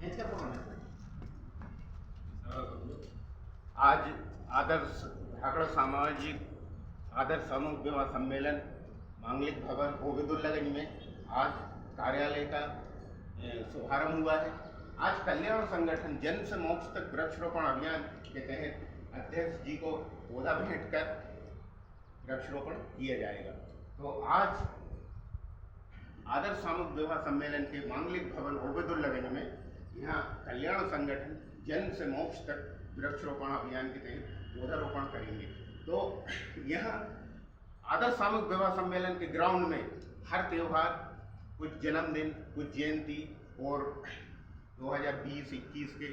आज आदर्श ठाकड़ सामाजिक आदर्श समूह विवाह सम्मेलन मांगलिक भवन गोविंदुल्लागंज में आज कार्यालय का शुभारंभ हुआ है। आज कल्याण संगठन जन्म से मोक्ष तक वृक्षरोपण अभियान के तहत अध्यक्ष जी को पौधा भेंट कर वृक्षरोपण किया जाएगा। तो आज आदर्श सामूहिक विवाह सम्मेलन के मांगलिक भवन गोविंदुल्लागंज में यहाँ कल्याण संगठन जन्म से मोक्ष तक वृक्षरोपण अभियान के तहत पौधारोपण करेंगे। तो यहाँ आदर्श सामूहिक विवाह सम्मेलन के ग्राउंड में हर त्यौहार, कुछ जन्मदिन, कुछ जयंती और 2020-21 के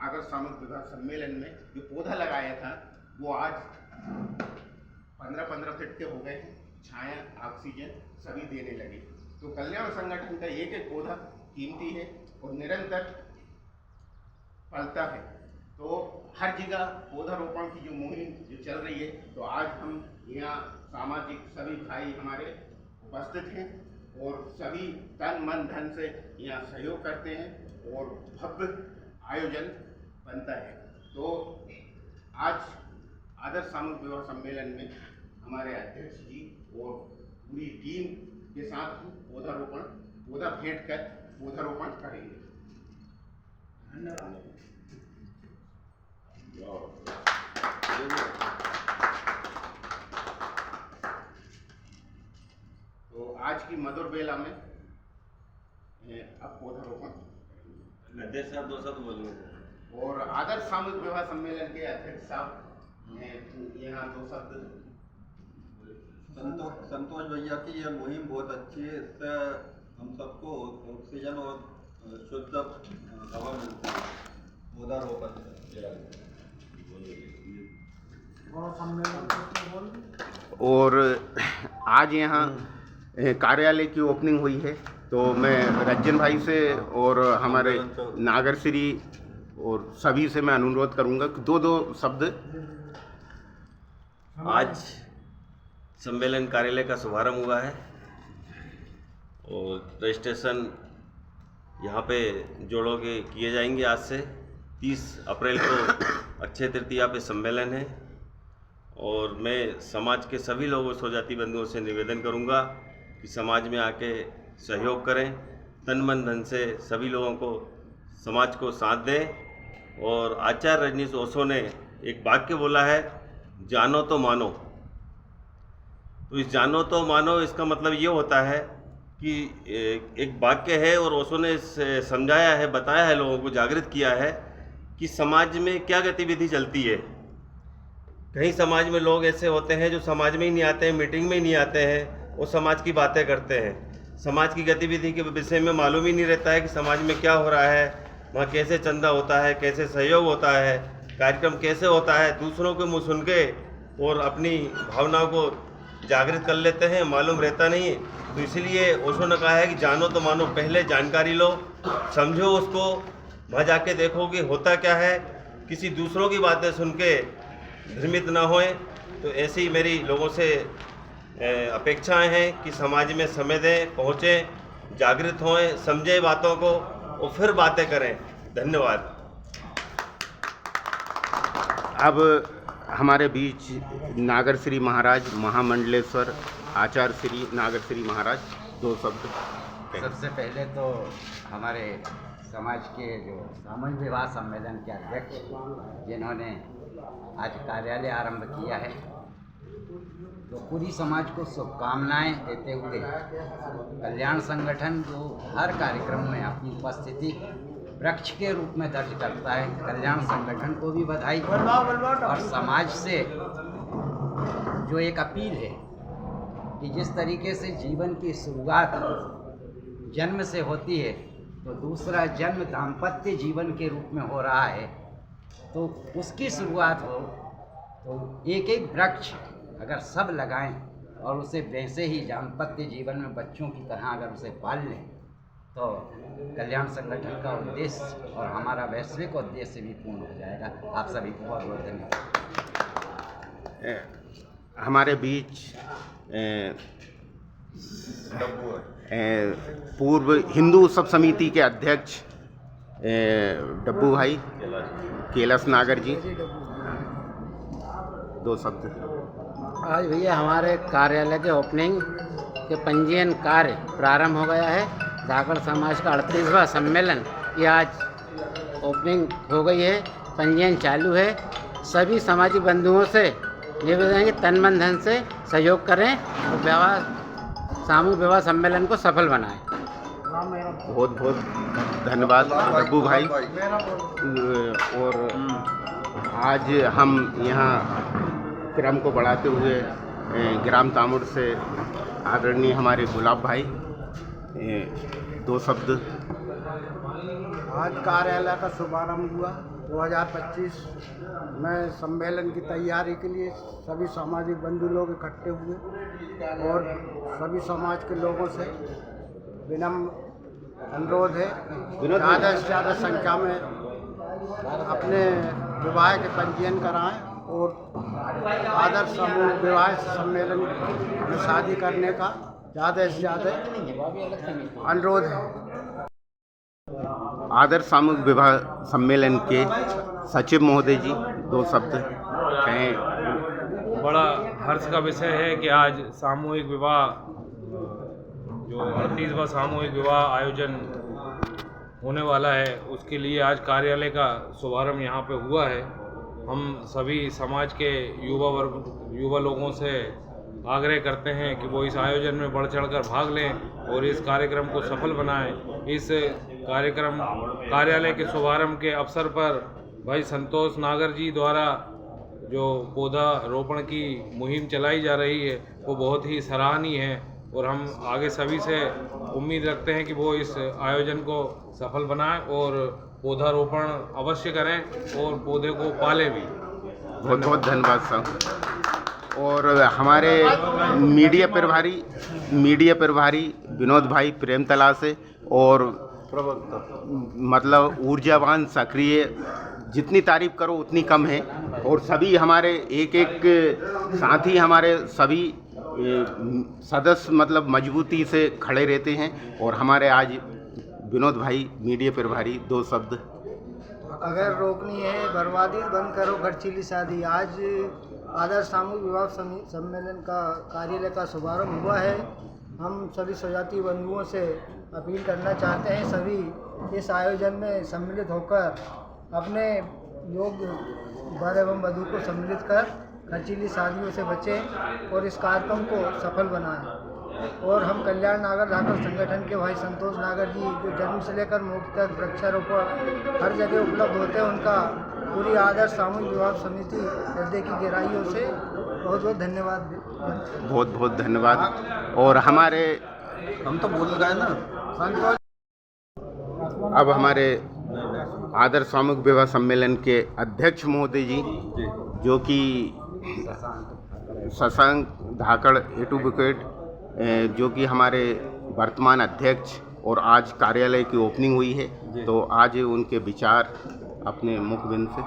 आदर्श सामूहिक विवाह सम्मेलन में जो पौधा लगाया था वो आज 15-15 फीट के हो गए हैं। छाया, ऑक्सीजन सभी देने लगे। तो कल्याण संगठन का एक एक पौधा कीमती है और निरंतर फलता है। तो हर जगह पौधारोपण की जो मुहिम जो चल रही है, तो आज हम यहाँ सामाजिक सभी भाई हमारे उपस्थित हैं और सभी तन मन धन से यहाँ सहयोग करते हैं और भव्य आयोजन बनता है। तो आज आदर्श सामूहिक विवाह सम्मेलन में हमारे अध्यक्ष जी और पूरी टीम के साथ पौधा भेंट कर पौधारोपण करेंगे। धन्यवाद। तो आज की मधुर बेला में अब पौधारोपण अध्यक्ष साहब 2 शब्द बोलेंगे और आदर्श सामूहिक विवाह सम्मेलन के अध्यक्ष साहब यहाँ 2 शब्द। संतोष भैया की यह मुहिम बहुत अच्छी है। इससे हम सबको ऑक्सीजन और शुद्ध हवा मिलती है। पौधारोपण और आज यहाँ कार्यालय की ओपनिंग हुई है। तो मैं रज्जन भाई से और हमारे नागरश्री और सभी से मैं अनुरोध करूँगा कि 2-2 शब्द। आज सम्मेलन कार्यालय का शुभारंभ हुआ है और रजिस्ट्रेशन यहाँ पे जोड़ों के किए जाएंगे। आज से 30 अप्रैल को अक्षय तृतीया पे सम्मेलन है और मैं समाज के सभी लोगों स्वजाति बंधुओं से निवेदन करूँगा कि समाज में आके सहयोग करें, तन मन धन से सभी लोगों को समाज को साथ दें। और आचार्य रजनीश ओशो ने एक वाक्य बोला है, जानो तो मानो। तो इस जानो तो मानो इसका मतलब ये होता है कि एक वाक्य है और ओशो ने समझाया है, बताया है, लोगों को जागृत किया है कि समाज में क्या गतिविधि चलती है। कई समाज में लोग ऐसे होते हैं जो समाज में ही नहीं आते हैं, मीटिंग में ही नहीं आते हैं, वो समाज की बातें करते हैं। समाज की गतिविधि के विषय में मालूम ही नहीं रहता है कि समाज में क्या हो रहा है, वहाँ कैसे चंदा होता है, कैसे सहयोग होता है, कार्यक्रम कैसे होता है। दूसरों के मुँह सुन के और अपनी भावनाओं को जागृत कर लेते हैं, मालूम रहता नहीं है। तो इसलिए ओशो ने कहा है कि जानो तो मानो, पहले जानकारी लो, समझो उसको, वहाँ जाके देखो कि होता क्या है, किसी दूसरों की बातें सुन के भ्रमित ना होए। तो ऐसी मेरी लोगों से अपेक्षाएं हैं कि समाज में समय दें, पहुँचें, जागृत होएं, समझें बातों को और फिर बातें करें। धन्यवाद। अब हमारे बीच नागरश्री महाराज, महामंडलेश्वर आचार्य श्री नागरश्री महाराज 2 शब्द। सबसे पहले तो हमारे समाज के जो सामूहिक विवाह सम्मेलन के अध्यक्ष जिन्होंने आज कार्यालय आरंभ किया है, तो पूरी समाज को शुभकामनाएं देते हुए कल्याण संगठन जो हर कार्यक्रम में अपनी उपस्थिति वृक्ष के रूप में दर्ज करता है, कल्याण संगठन को भी बधाई। और समाज से जो एक अपील है कि जिस तरीके से जीवन की शुरुआत जन्म से होती है, तो दूसरा जन्म दाम्पत्य जीवन के रूप में हो रहा है, तो उसकी शुरुआत हो। तो एक एक वृक्ष अगर सब लगाएं और उसे वैसे ही दाम्पत्य जीवन में बच्चों की तरह अगर उसे पाल लें, तो कल्याण संगठन का उद्देश्य और हमारा वैश्विक उद्देश्य भी पूर्ण हो जाएगा। आप सभी को बहुत बहुत धन्यवाद। हमारे बीच पूर्व हिंदू उत्सव समिति के अध्यक्ष डब्बू भाई कैलाश नागर जी, 2 शब्द। आज भैया हमारे कार्यालय के ओपनिंग के पंजीयन कार्य प्रारंभ हो गया है। धाकड़ समाज का 38वां सम्मेलन की आज ओपनिंग हो गई है, पंजीयन चालू है। सभी समाजी बंधुओं से निवेदन है कि तन मन धन से सहयोग करें और सामूहिक विवाह सम्मेलन को सफल बनाएं। बहुत बहुत धन्यवाद डब्बू भाई। और आज हम यहाँ क्रम को बढ़ाते हुए ग्राम तामुड़ से आदरणीय हमारे गुलाब भाई 2 शब्द। आज कार्यालय का शुभारंभ हुआ 2025 में। सम्मेलन की तैयारी के लिए सभी सामाजिक बंधु लोग इकट्ठे हुए और सभी समाज के लोगों से विनम्र अनुरोध है ज़्यादा से ज़्यादा संख्या में अपने विवाह के पंजीयन कराएं और आदर्श समूह विवाह सम्मेलन में शादी करने का ज़्यादा से ज़्यादा अनुरोध है। आदर्श सामूहिक विवाह सम्मेलन के सचिव महोदय जी 2 शब्द कहें। बड़ा हर्ष का विषय है कि आज सामूहिक विवाह जो 38वां सामूहिक विवाह आयोजन होने वाला है, उसके लिए आज कार्यालय का शुभारंभ यहाँ पे हुआ है। हम सभी समाज के युवा लोगों से आग्रह करते हैं कि वो इस आयोजन में बढ़ चढ़कर भाग लें और इस कार्यक्रम को सफल बनाएं। इस कार्यालय के शुभारंभ के अवसर पर भाई संतोष नागर जी द्वारा जो पौधा रोपण की मुहिम चलाई जा रही है वो बहुत ही सराहनीय है और हम आगे सभी से उम्मीद रखते हैं कि वो इस आयोजन को सफल बनाएं और पौधारोपण अवश्य करें और पौधे को पालें भी। बहुत बहुत धन्यवाद साहब। और हमारे मीडिया प्रभारी विनोद भाई प्रेमतला से और मतलब ऊर्जावान सक्रिय, जितनी तारीफ करो उतनी कम है। और सभी हमारे एक साथी हमारे सभी सदस्य मतलब मजबूती से खड़े रहते हैं। और हमारे आज विनोद भाई मीडिया प्रभारी 2 शब्द। अगर रोकनी है बर्बादी बंद करो खर्चीली शादी। आज आदर्श सामूहिक विवाह सम्मेलन का कार्यालय का शुभारंभ हुआ है। हम सभी स्वजातीय बंधुओं से अपील करना चाहते हैं सभी इस आयोजन में सम्मिलित होकर अपने योग्य वर एवं वधू को सम्मिलित कर खर्चीली शादियों से बचें और इस कार्यक्रम को सफल बनाएं। और हम कल्याण नागर धाकड़ संगठन के भाई संतोष नागर जी जो जन्म से लेकर मौत तक वृक्षारोपण हर जगह उपलब्ध होते हैं, उनका पूरी आदर्श सामूहिक विवाह समिति हृदय की गहराइयों से बहुत बहुत धन्यवाद। बहुत बहुत धन्यवाद। और हमारे हम तो बोल गए ना संतोष। अब हमारे आदर्श सामूहिक विवाह सम्मेलन के अध्यक्ष महोदय जी जो कि शशांक धाकड़ एडवोकेट जो कि हमारे वर्तमान अध्यक्ष और आज कार्यालय की ओपनिंग हुई है, तो आज उनके विचार अपने मुखबिंद से।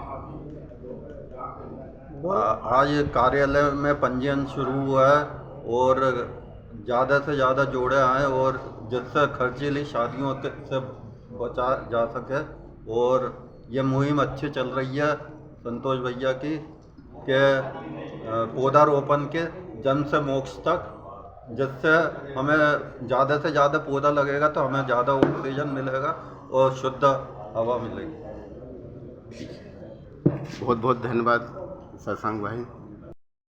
आज कार्यालय में पंजीयन शुरू हुआ है और ज़्यादा से ज़्यादा जोड़े आए और जिससे खर्चीली शादियों से बचा जा सके। और ये मुहिम अच्छी चल रही है संतोष भैया की कि पौधारोपण के जन्म से मोक्ष तक, जिससे हमें ज़्यादा से ज़्यादा पौधा लगेगा तो हमें ज़्यादा ऑक्सीजन मिलेगा और शुद्ध हवा मिलेगी। बहुत बहुत धन्यवाद शशांक भाई।